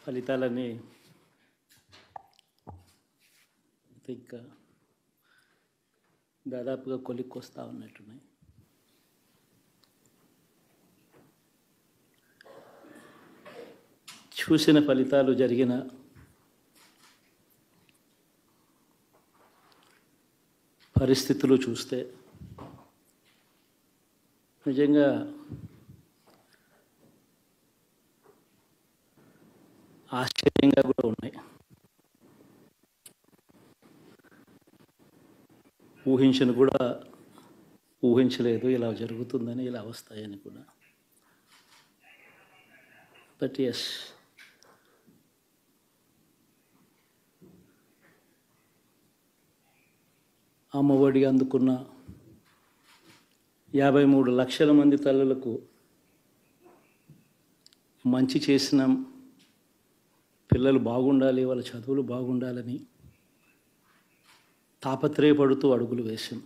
ఫలితాలని ఇంకా దాదాపుగా కొలిక్కొస్తా ఉన్నట్టున్నాయి. చూసిన ఫలితాలు జరిగిన పరిస్థితులు చూస్తే నిజంగా ఆశ్చర్యంగా కూడా ఉన్నాయి. ఊహించలేదు ఇలా జరుగుతుందని, ఇలా వస్తాయని కూడా. బట్ ఎస్, అమ్మఒడి అందుకున్న 53 లక్షల మంది తల్లులకు మంచి చేసిన, పిల్లలు బాగుండాలి, వాళ్ళ చదువులు బాగుండాలని తాపత్రయపడుతూ అడుగులు వేశాం.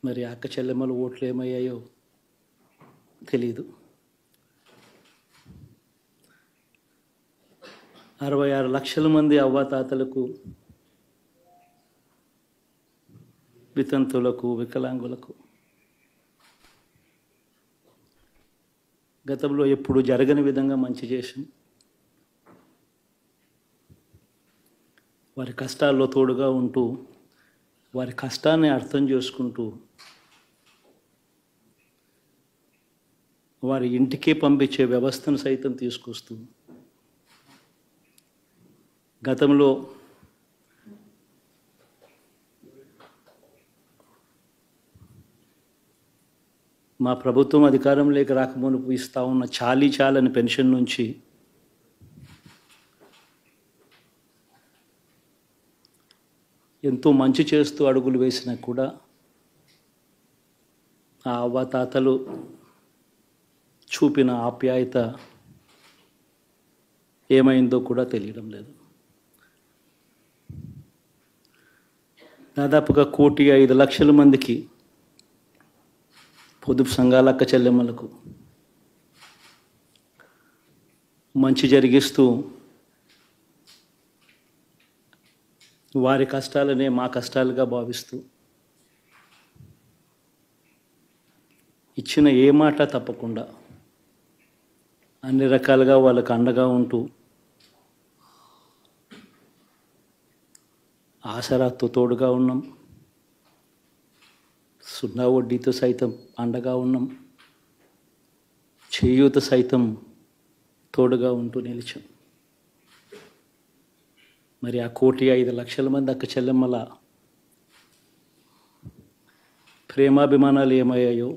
మరి అక్క చెల్లెమ్మల ఓట్లు ఏమయ్యాయో తెలీదు. 66 లక్షల మంది అవ్వాతాతలకు, వితంతులకు, వికలాంగులకు గతంలో ఎప్పుడు జరగని విధంగా మంచి చేశాం. వారి కష్టాల్లో తోడుగా ఉంటూ, వారి కష్టాన్ని అర్థం చేసుకుంటూ, వారి ఇంటికే పంపించే వ్యవస్థను సైతం తీసుకొస్తూ, గతంలో మా ప్రభుత్వం అధికారంలోకి రాకమునుపు ఇస్తూ ఉన్న చాలని పెన్షన్ నుంచి ఎంతో మంచి చేస్తూ అడుగులు వేసినా కూడా ఆ అవ్వాతాతలు చూపిన ఆప్యాయత ఏమైందో కూడా తెలియడం లేదు. దాదాపుగా 1,05,00,000 మందికి, పొదుపు సంఘాల అక్క చెల్లెమ్మలకు మంచి జరిగిస్తూ, వారి కష్టాలనే మా కష్టాలుగా భావిస్తూ, ఇచ్చిన ఏ మాట తప్పకుండా అన్ని రకాలుగా వాళ్ళకు అండగా ఉంటూ, ఆసరాతో తోడుగా ఉన్నాం, సున్నా వడ్డీతో సైతం అండగా ఉన్నాం, చేయూత సైతం తోడుగా ఉంటూ నిలిచాం. మరి ఆ 1,05,00,000 మంది అక్క చెల్లెమ్మల ప్రేమాభిమానాలు ఏమయ్యాయో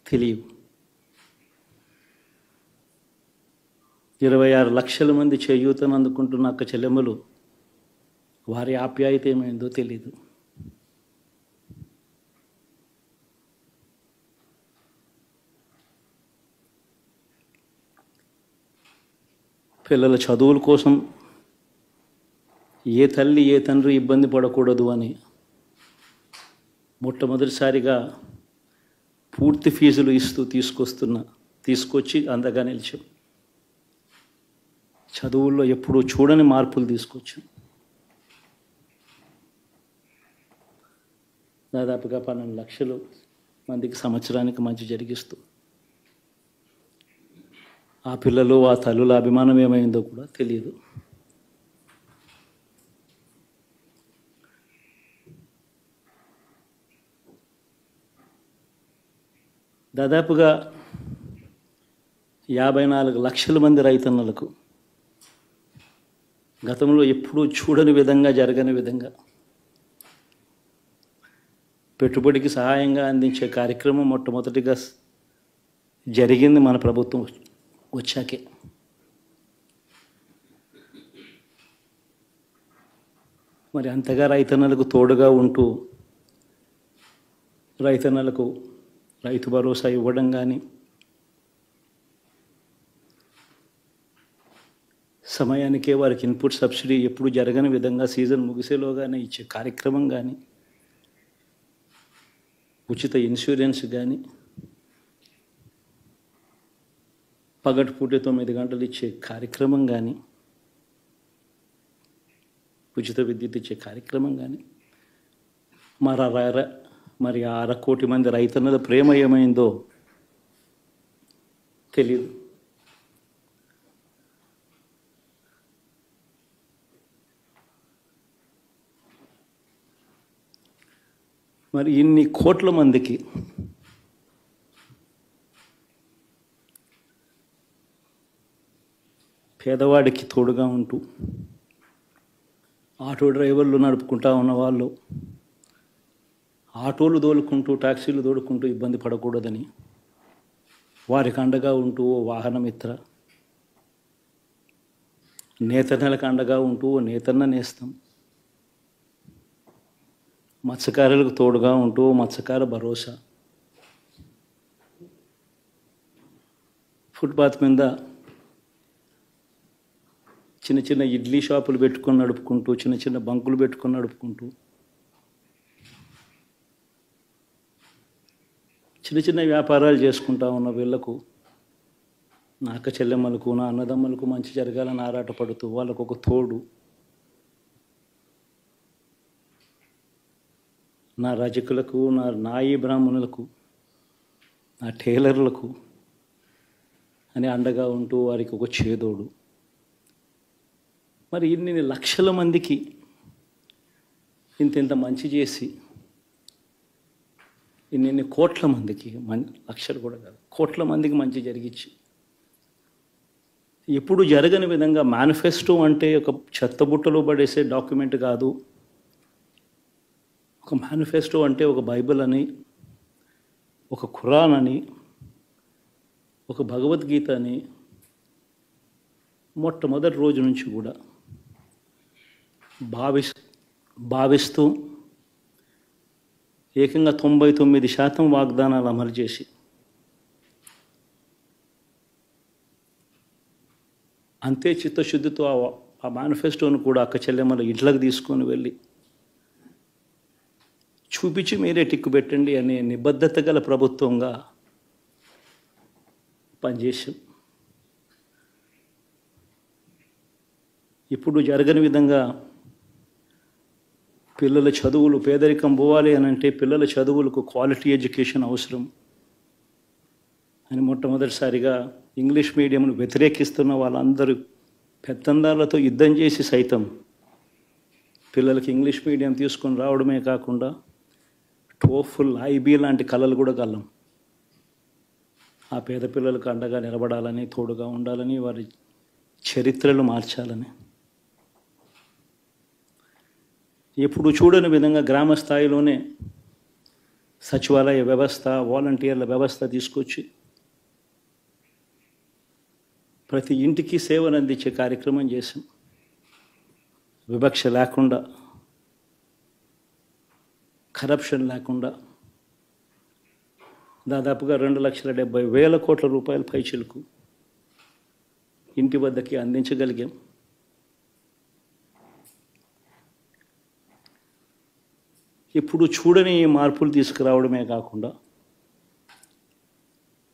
తెలియవు. 26 లక్షల మంది చేయూతను అందుకుంటున్న అక్క చెల్లెమ్మలు, వారి ఆప్యాయత ఏమైందో తెలీదు. పిల్లల చదువుల కోసం ఏ తల్లి ఏ తండ్రి ఇబ్బంది పడకూడదు అని మొట్టమొదటిసారిగా పూర్తి ఫీజులు ఇస్తూ తీసుకొచ్చి అందగా నిలిచాం. చదువుల్లో ఎప్పుడూ చూడని మార్పులు తీసుకొచ్చాం. దాదాపుగా 12 లక్షల మందికి సంవత్సరానికి మంచి జరిగిస్తూ, ఆ పిల్లలు, ఆ తల్లుల అభిమానం ఏమైందో కూడా తెలియదు. దాదాపుగా 54 లక్షల మంది రైతన్నలకు గతంలో ఎప్పుడూ చూడని విధంగా, జరగని విధంగా పెట్టుబడికి సహాయంగా అందించే కార్యక్రమం మొట్టమొదటిగా జరిగింది మన ప్రభుత్వం వచ్చాకే. మరి అంతగా రైతన్నలకు తోడుగా ఉంటూ, రైతన్నలకు రైతు భరోసా ఇవ్వడం కానీ, సమయానికే వారికి ఇన్పుట్ సబ్సిడీ ఎప్పుడు జరగని విధంగా సీజన్ ముగిసేలోగానే ఇచ్చే కార్యక్రమం కానీ, ఉచిత ఇన్సూరెన్స్ కానీ, పగటిపూట 9 గంటలు ఇచ్చే కార్యక్రమం కానీ, ఉచిత విద్యుత్ ఇచ్చే కార్యక్రమం కానీ, మరి ఆ 1,00,00,000 మంది రైతన్నల ప్రేమ ఏమైందో తెలియదు. మరి ఇన్ని కోట్ల మందికి పేదవాడికి తోడుగా ఉంటూ ఆటో డ్రైవర్లు నడుపుకుంటా ఉన్న వాళ్ళు ఆటోలు తోలుకుంటూ టాక్సీలు తోలుకుంటూ ఇబ్బంది పడకూడదని వారికి అండగా ఉంటూ ఓ వాహనమిత్ర, నేతన్నలకు అండగా ఉంటూ ఓ నేతన్న నేస్తం, మత్స్యకారులకు తోడుగా ఉంటూ మత్స్యకార భరోసా, ఫుట్పాత్ మీద చిన్న చిన్న ఇడ్లీ షాపులు పెట్టుకొని నడుపుకుంటూ, చిన్న చిన్న బంకులు పెట్టుకొని నడుపుకుంటూ, చిన్న చిన్న వ్యాపారాలు చేసుకుంటా ఉన్న వీళ్లకు, నా అక్క చెల్లెమ్మలకు, నా అన్నదమ్మలకు మంచి జరగాలని ఆరాటపడుతూ వాళ్ళకు ఒక తోడు, నా రజకులకు, నా నాయి బ్రాహ్మణులకు, నా టైలర్లకు అని అండగా ఉంటూ వారికి ఒక చేదోడు. మరి ఇన్ని లక్షల మందికి ఇంత మంచి చేసి, ఇన్ని కోట్ల మందికి, లక్షలు కూడా కాదు, కోట్ల మందికి మంచి జరిగించి, ఎప్పుడు జరగని విధంగా మేనిఫెస్టో అంటే ఒక చెత్తబుట్టలో పడేసే డాక్యుమెంట్ కాదు. ఒక మేనిఫెస్టో అంటే ఒక బైబిల్ అని, ఒక ఖురాన్ అని, ఒక భగవద్గీత అని మొట్టమొదటి రోజు నుంచి కూడా భావిస్తూ ఏకంగా 99% వాగ్దానాలు అమలు చేసి అంతే చిత్తశుద్ధితో ఆ మేనిఫెస్టోను కూడా అక్క చెల్లెమ్మల ఇంట్లోకి తీసుకొని వెళ్ళి చూపించి మీరే టిక్కు పెట్టండి అనే నిబద్ధత గల ప్రభుత్వంగా పనిచేసాం. ఇప్పుడు జరగని విధంగా పిల్లల చదువులు, పేదరికం పోవాలి అని అంటే పిల్లల చదువులకు క్వాలిటీ ఎడ్యుకేషన్ అవసరం అని మొట్టమొదటిసారిగా ఇంగ్లీష్ మీడియంను వ్యతిరేకిస్తున్న వాళ్ళందరూ పెత్తందారులతో యుద్ధం చేసి సైతం పిల్లలకి ఇంగ్లీష్ మీడియం తీసుకొని రావడమే కాకుండా టోఫుల్, ఐబీ లాంటి కళలు కూడా కలం. ఆ పేద పిల్లలకు అండగా నిలబడాలని, తోడుగా ఉండాలని, వారి చరిత్రలు మార్చాలని, ఎప్పుడు చూడని విధంగా గ్రామ స్థాయిలోనే సచివాలయ వ్యవస్థ, వాలంటీర్ల వ్యవస్థ తీసుకొచ్చి ప్రతి ఇంటికి సేవను అందించే కార్యక్రమం చేశాం. వివక్ష లేకుండా, కరప్షన్ లేకుండా దాదాపుగా 2,70,000 కోట్ల రూపాయల పైచిలకు ఇంటి వద్దకి అందించగలిగాం. ఇప్పుడు చూడని మార్పులు తీసుకురావడమే కాకుండా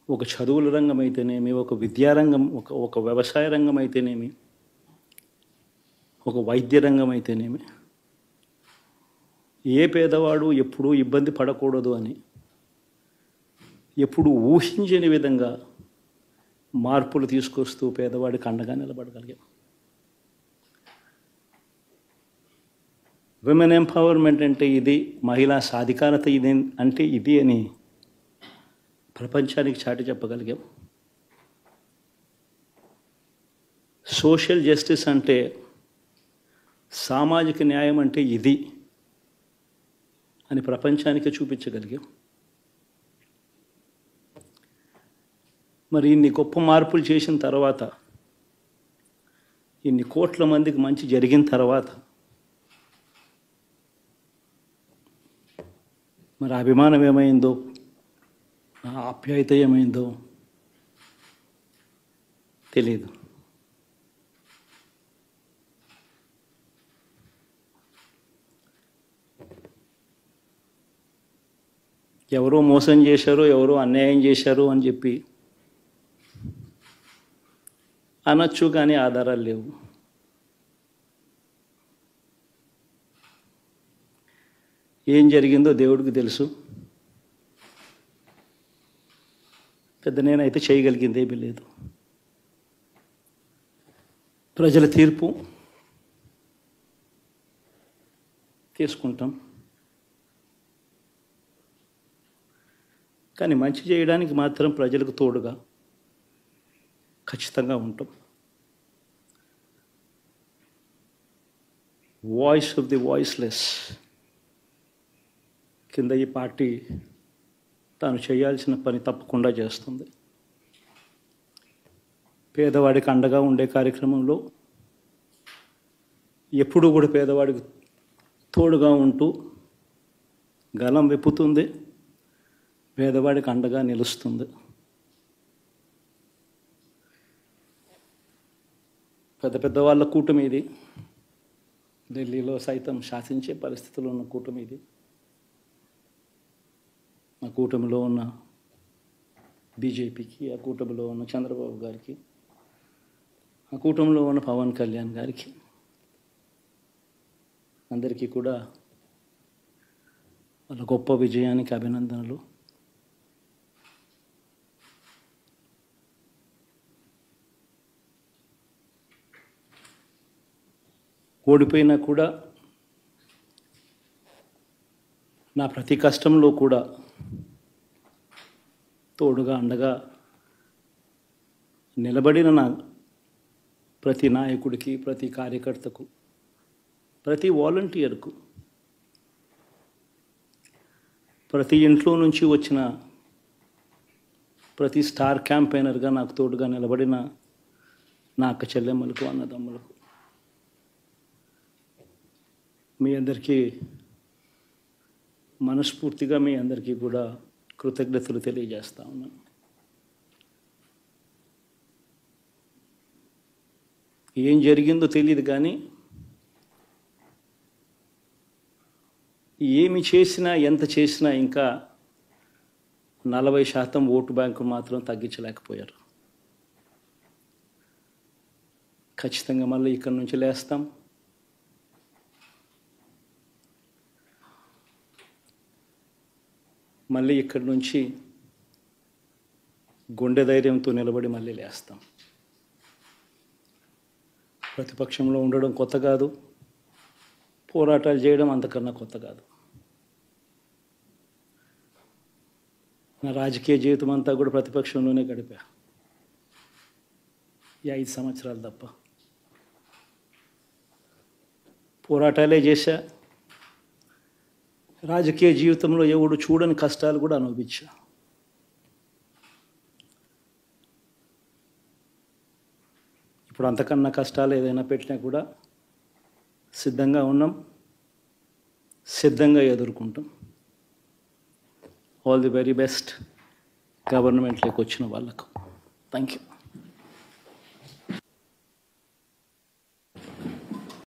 ఒక చదువుల రంగం అయితేనేమి, ఒక విద్యారంగం, ఒక వ్యవసాయ రంగం అయితేనేమి, ఒక వైద్య రంగం అయితేనేమి, ఏ పేదవాడు ఎప్పుడూ ఇబ్బంది పడకూడదు అని ఎప్పుడు ఊహించని విధంగా మార్పులు తీసుకొస్తూ పేదవాడికి అండగా నిలబడగలిగాం. విమెన్ ఎంపవర్మెంట్ అంటే ఇది, మహిళా సాధికారత ఇది అంటే ఇది అని ప్రపంచానికి చాటి చెప్పగలిగాం. సోషల్ జస్టిస్ అంటే, సామాజిక న్యాయం అంటే ఇది అని ప్రపంచానికి చూపించగలిగాం. మరి ఇన్ని గొప్ప మార్పులు చేసిన తర్వాత, ఇన్ని కోట్ల మందికి మంచి జరిగిన తర్వాత మరి అభిమానం ఏమైందో, ఆప్యాయత ఏమైందో తెలియదు. ఎవరో మోసం చేశారో, ఎవరో అన్యాయం చేశారో అని చెప్పి అనొచ్చు, కానీ ఆధారాలు లేవు. ఏం జరిగిందో దేవుడికి తెలుసు. పెద్ద నేనైతే చేయగలిగింది ఏమీ లేదు. ప్రజల తీర్పు తీసుకుంటాం, కానీ మంచి చేయడానికి మాత్రం ప్రజలకు తోడుగా ఖచ్చితంగా ఉంటాం. వాయిస్ ఆఫ్ ది వాయిస్లెస్ కింద ఈ పార్టీ తాను చేయాల్సిన పని తప్పకుండా చేస్తుంది. పేదవాడికి అండగా ఉండే కార్యక్రమంలో ఎప్పుడూ కూడా పేదవాడికి తోడుగా ఉంటూ గలం విప్పుతుంది, పేదవాడికి అండగా నిలుస్తుంది. పెద్ద పెద్ద వాళ్ళ కూటమి ఇది, ఢిల్లీలో సైతం శాసించే పరిస్థితుల్లో ఉన్న కూటమి ఇది. ఆ కూటమిలో ఉన్న బీజేపీకి, ఆ కూటమిలో ఉన్న చంద్రబాబు గారికి, ఆ కూటమిలో ఉన్న పవన్ కళ్యాణ్ గారికి, అందరికీ కూడా వాళ్ళ గొప్ప విజయానికి అభినందనలు. ఓడిపోయినా కూడా నా ప్రతి కష్టంలో కూడా తోడుగా అండగా నిలబడిన నా ప్రతి నాయకుడికి, ప్రతి కార్యకర్తకు, ప్రతి వాలంటీర్కు, ప్రతి ఇంట్లో నుంచి వచ్చిన ప్రతి స్టార్ క్యాంపెయినర్గా నాకు తోడుగా నిలబడిన నా అక్క చెల్లెమ్మలకు, అన్నదమ్ములకు, మీ అందరికీ మనస్ఫూర్తిగా మీ అందరికీ కూడా కృతజ్ఞతలు తెలియజేస్తా ఉన్నాను. ఏం జరిగిందో తెలియదు, కానీ ఏమి చేసినా, ఎంత చేసినా ఇంకా 40% ఓటు బ్యాంకు మాత్రం తగ్గించలేకపోయారు. ఖచ్చితంగా మళ్ళీ ఇక్కడి నుంచి లేస్తాం. మళ్ళీ ఇక్కడి నుంచి గుండె ధైర్యంతో నిలబడి మళ్ళీ లేస్తాం. ప్రతిపక్షంలో ఉండడం కొత్త కాదు, పోరాటాలు చేయడం అంతకన్నా కొత్త కాదు. నా రాజకీయ జీవితం అంతా కూడా ప్రతిపక్షంలోనే గడిపా, ఈ 5 సంవత్సరాలు తప్ప. పోరాటాలే చేశా. రాజకీయ జీవితంలో ఎవడు చూడని కష్టాలు కూడా అనుభవించా. ఇప్పుడు అంతకన్నా కష్టాలు ఏదైనా పెట్టినా కూడా సిద్ధంగా ఉన్నాం, సిద్ధంగా ఎదుర్కొంటాం. ఆల్ ది వెరీ బెస్ట్ గవర్నమెంట్లోకి వచ్చిన వాళ్ళకు. Thank you.